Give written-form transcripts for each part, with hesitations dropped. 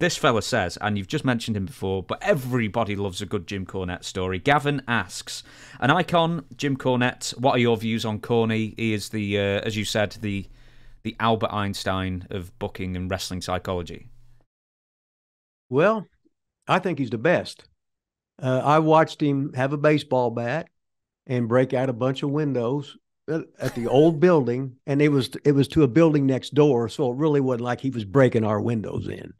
this fella says, and you've just mentioned him before, but everybody loves a good Jim Cornette story. Gavin asks, an icon, Jim Cornette, what are your views on Corny? He is the, as you said, the Albert Einstein of booking and wrestling psychology. Well, I think he's the best. I watched him have a baseball bat and break out a bunch of windows at the old building, and it was to a building next door, so it really wasn't like he was breaking our windows in.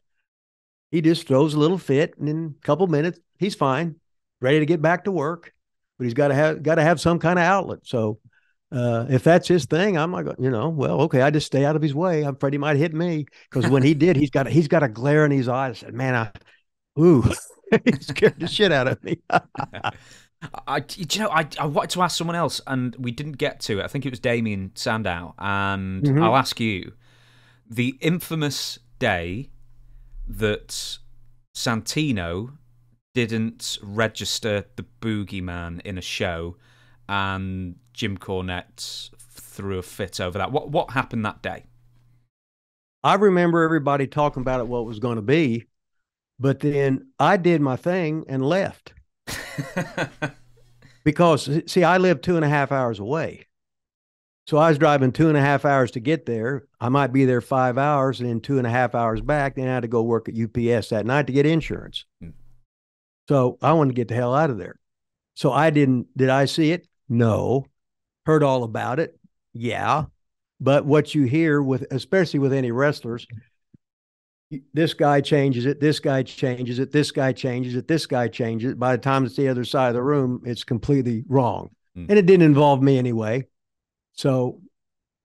He just throws a little fit, and in a couple minutes, he's fine, ready to get back to work. But he's got to have some kind of outlet. So if that's his thing, I'm like, well, okay, I just stay out of his way. I'm afraid he might hit me, because when he did, he's got a glare in his eye. I said, man, he scared the shit out of me. I wanted to ask someone else, and we didn't get to it. I think it was Damien Sandow, and I'll ask you. The infamous day that Santino didn't register the boogeyman in a show, and Jim Cornette threw a fit over that. What happened that day? I remember everybody talking about it, what it was going to be, but then I did my thing and left. Because, see, I live 2.5 hours away. So I was driving 2.5 hours to get there. I might be there 5 hours and then 2.5 hours back. Then I had to go work at UPS that night to get insurance. So I wanted to get the hell out of there. So did I see it? No. Heard all about it? Yeah. But what you hear especially with any wrestlers, this guy changes it, this guy changes it, this guy changes it, this guy changes it. By the time it's the other side of the room, it's completely wrong. And it didn't involve me anyway. So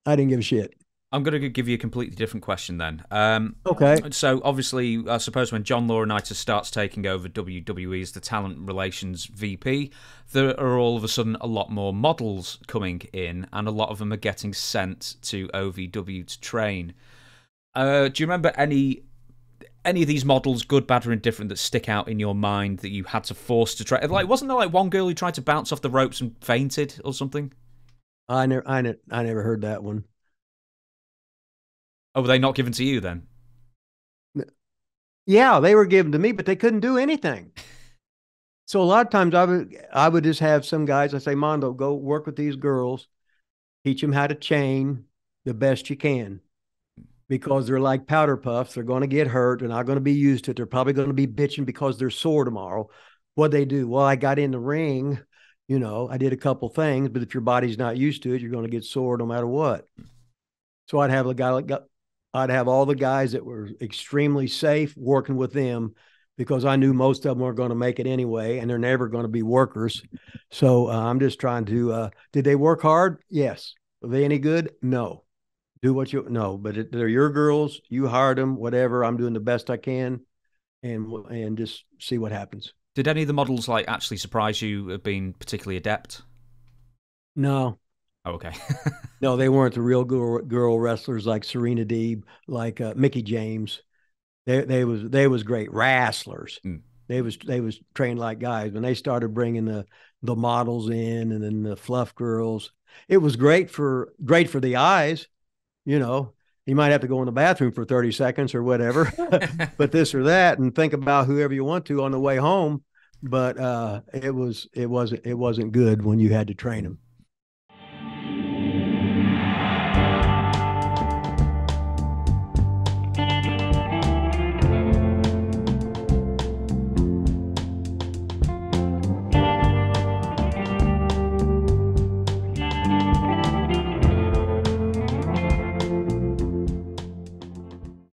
I didn't give a shit. I'm going to give you a completely different question then. Okay. So obviously, I suppose when John Laurinaitis starts taking over WWE as the talent relations VP, there are all of a sudden a lot more models coming in, and a lot of them are getting sent to OVW to train. Do you remember any of these models, good, bad, or indifferent, that stick out in your mind that you had to force to try? Like, wasn't there like one girl who tried to bounce off the ropes and fainted or something? I never heard that one. Oh, were they not given to you then? Yeah, they were given to me, but they couldn't do anything. So a lot of times I would just have some guys, I say, Mondo, go work with these girls, teach them how to chain the best you can. Because they're like powder puffs. They're going to get hurt. They're not going to be used to it. They're probably going to be bitching because they're sore tomorrow. What'd they do? Well, I got in the ring, I did a couple things, but if your body's not used to it, you're going to get sore no matter what. So I'd have all the guys that were extremely safe working with them, because I knew most of them weren't going to make it anyway, and they're never going to be workers. So I'm just trying to, did they work hard? Yes. Were they any good? No. Do what you know, but they're your girls. You hired them, whatever. I'm doing the best I can, and just see what happens. Did any of the models like actually surprise you of being particularly adept? No. Oh, okay. No, they weren't the real girl wrestlers like Serena Deeb, like Mickey James. They was great wrestlers. They was trained like guys. When they started bringing the models in, and then the fluff girls, it was great for the eyes. You might have to go in the bathroom for 30 seconds or whatever, but this or that, and think about whoever you want to on the way home. But it wasn't good when you had to train them.